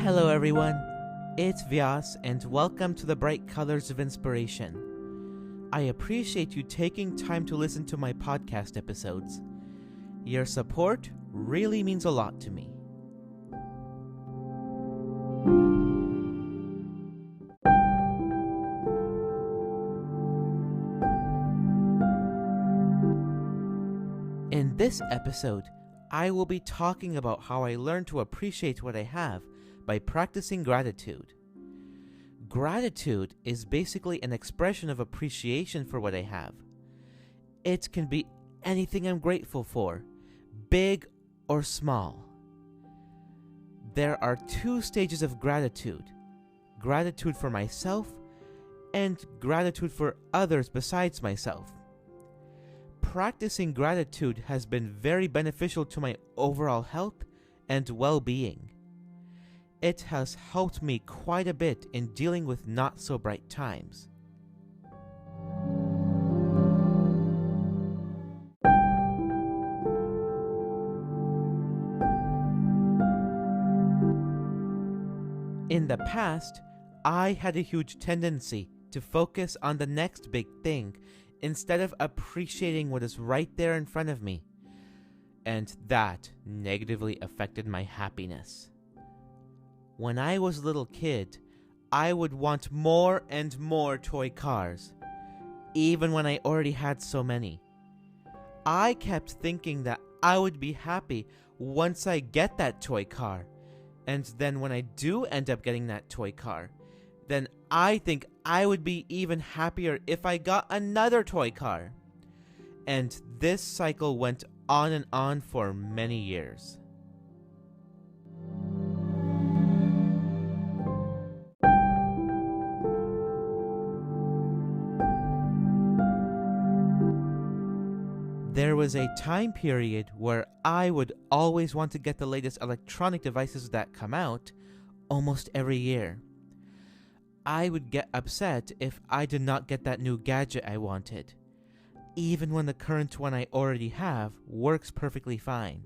Hello everyone, it's Vyas and welcome to the Bright Colors of Inspiration. I appreciate you taking time to listen to my podcast episodes. Your support really means a lot to me. In this episode, I will be talking about how I learned to appreciate what I have by practicing gratitude. Gratitude is basically an expression of appreciation for what I have. It can be anything I'm grateful for, big or small. There are two stages of gratitude: gratitude for myself and gratitude for others besides myself. Practicing gratitude has been very beneficial to my overall health and well-being. It has helped me quite a bit in dealing with not so bright times. In the past, I had a huge tendency to focus on the next big thing instead of appreciating what is right there in front of me, and that negatively affected my happiness. When I was a little kid, I would want more and more toy cars, even when I already had so many. I kept thinking that I would be happy once I get that toy car, and then when I do end up getting that toy car, then I think I would be even happier if I got another toy car. And this cycle went on and on for many years. There was a time period where I would always want to get the latest electronic devices that come out almost every year. I would get upset if I did not get that new gadget I wanted, even when the current one I already have works perfectly fine.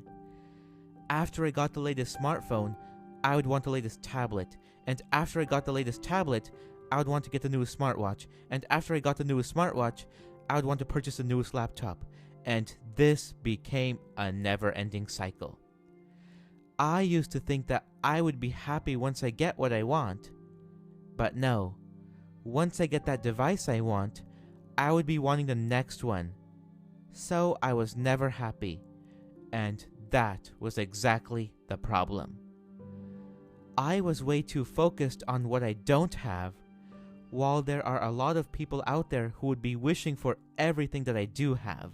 After I got the latest smartphone, I would want the latest tablet, and after I got the latest tablet, I would want to get the newest smartwatch, and after I got the newest smartwatch, I would want to purchase the newest laptop, and this became a never-ending cycle. I used to think that I would be happy once I get what I want. But no, once I get that device I want, I would be wanting the next one. So I was never happy, and that was exactly the problem. I was way too focused on what I don't have, while there are a lot of people out there who would be wishing for everything that I do have.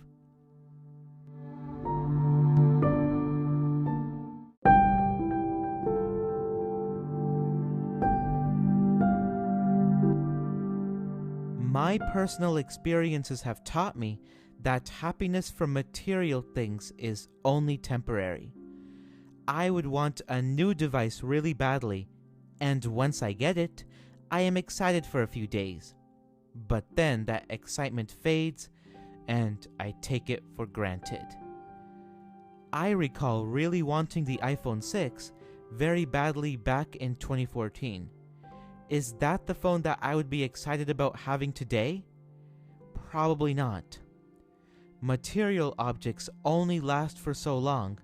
My personal experiences have taught me that happiness from material things is only temporary. I would want a new device really badly, and once I get it, I am excited for a few days. But then that excitement fades, and I take it for granted. I recall really wanting the iPhone 6 very badly back in 2014. Is that the phone that I would be excited about having today? Probably not. Material objects only last for so long,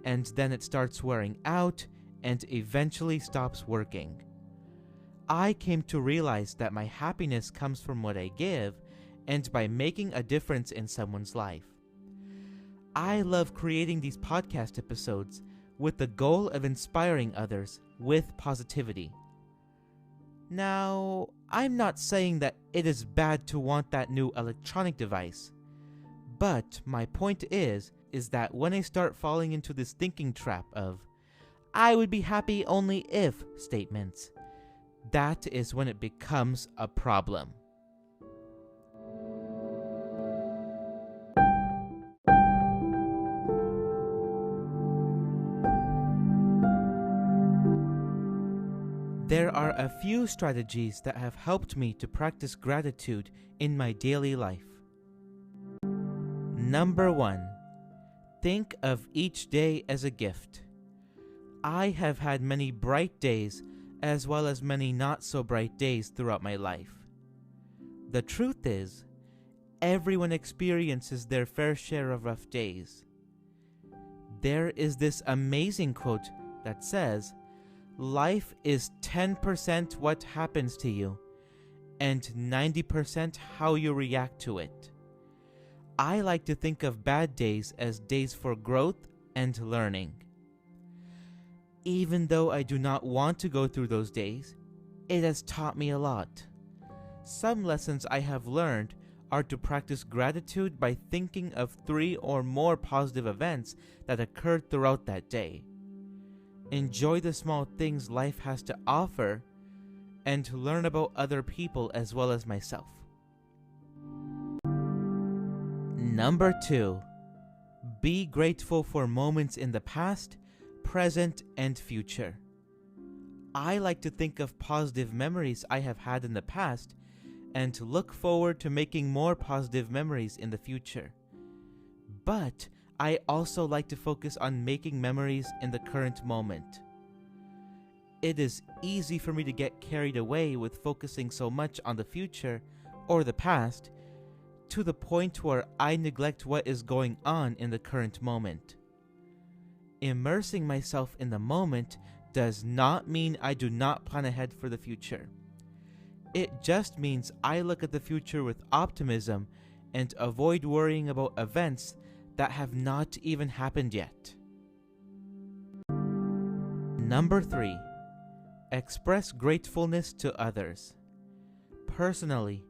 and then it starts wearing out and eventually stops working. I came to realize that my happiness comes from what I give and by making a difference in someone's life. I love creating these podcast episodes with the goal of inspiring others with positivity. Now, I'm not saying that it is bad to want that new electronic device, but my point is that when I start falling into this thinking trap of, I would be happy only if statements, that is when it becomes a problem. There are a few strategies that have helped me to practice gratitude in my daily life. Number 1. Think of each day as a gift. I have had many bright days as well as many not so bright days throughout my life. The truth is, everyone experiences their fair share of rough days. There is this amazing quote that says, "Life is 10% what happens to you, and 90% how you react to it." I like to think of bad days as days for growth and learning. Even though I do not want to go through those days, it has taught me a lot. Some lessons I have learned are to practice gratitude by thinking of 3 or more positive events that occurred throughout that day. Enjoy the small things life has to offer, and to learn about other people as well as myself. Number 2. Be grateful for moments in the past, present, and future. I like to think of positive memories I have had in the past and to look forward to making more positive memories in the future. But I also like to focus on making memories in the current moment. It is easy for me to get carried away with focusing so much on the future or the past to the point where I neglect what is going on in the current moment. Immersing myself in the moment does not mean I do not plan ahead for the future. It just means I look at the future with optimism and avoid worrying about events that have not even happened yet. Number 3. Express gratefulness to others. Personally,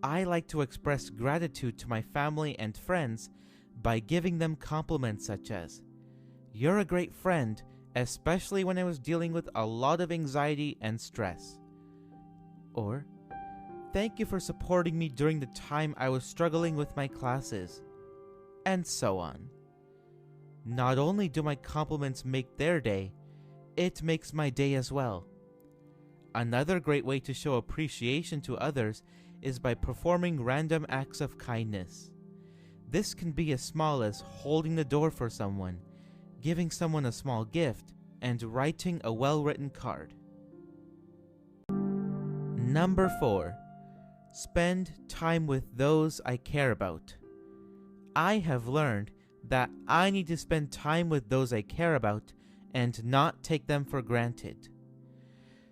I like to express gratitude to my family and friends by giving them compliments such as, "You're a great friend, especially when I was dealing with a lot of anxiety and stress." Or, "Thank you for supporting me during the time I was struggling with my classes." And so on. Not only do my compliments make their day, it makes my day as well. Another great way to show appreciation to others is by performing random acts of kindness. This can be as small as holding the door for someone, giving someone a small gift, and writing a well-written card. Number 4. Spend time with those I care about. I have learned that I need to spend time with those I care about and not take them for granted.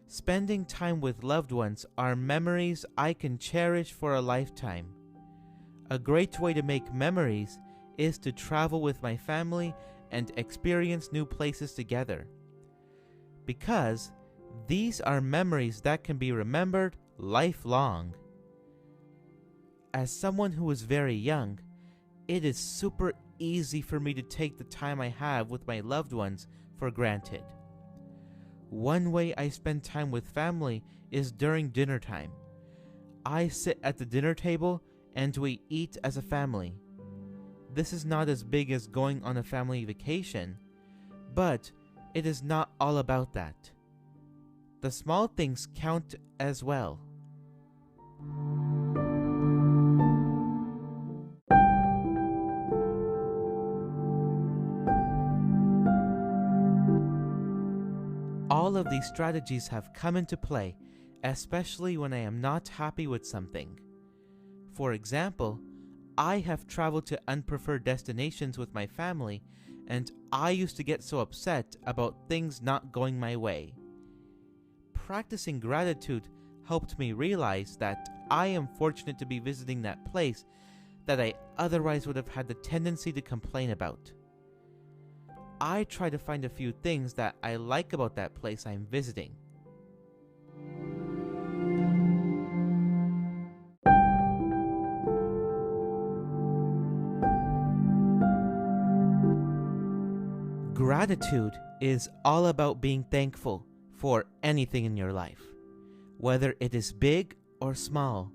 Spending time with loved ones are memories I can cherish for a lifetime. A great way to make memories is to travel with my family and experience new places together. Because these are memories that can be remembered lifelong. As someone who is very young, it is super easy for me to take the time I have with my loved ones for granted. One way I spend time with family is during dinner time. I sit at the dinner table and we eat as a family. This is not as big as going on a family vacation, but it is not all about that. The small things count as well. All of these strategies have come into play, especially when I am not happy with something. For example, I have traveled to unpreferred destinations with my family, and I used to get so upset about things not going my way. Practicing gratitude helped me realize that I am fortunate to be visiting that place that I otherwise would have had the tendency to complain about. I try to find a few things that I like about that place I'm visiting. Gratitude is all about being thankful for anything in your life, whether it is big or small.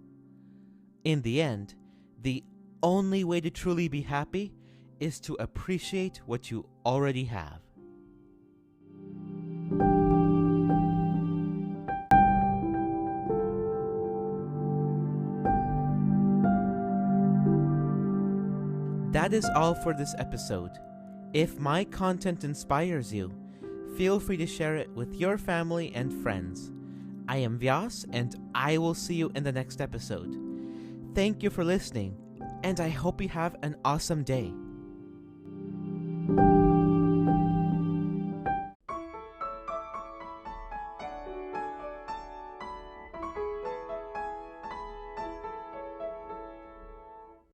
In the end, the only way to truly be happy is to appreciate what you already have. That is all for this episode. If my content inspires you, feel free to share it with your family and friends. I am Vyas, and I will see you in the next episode. Thank you for listening, and I hope you have an awesome day.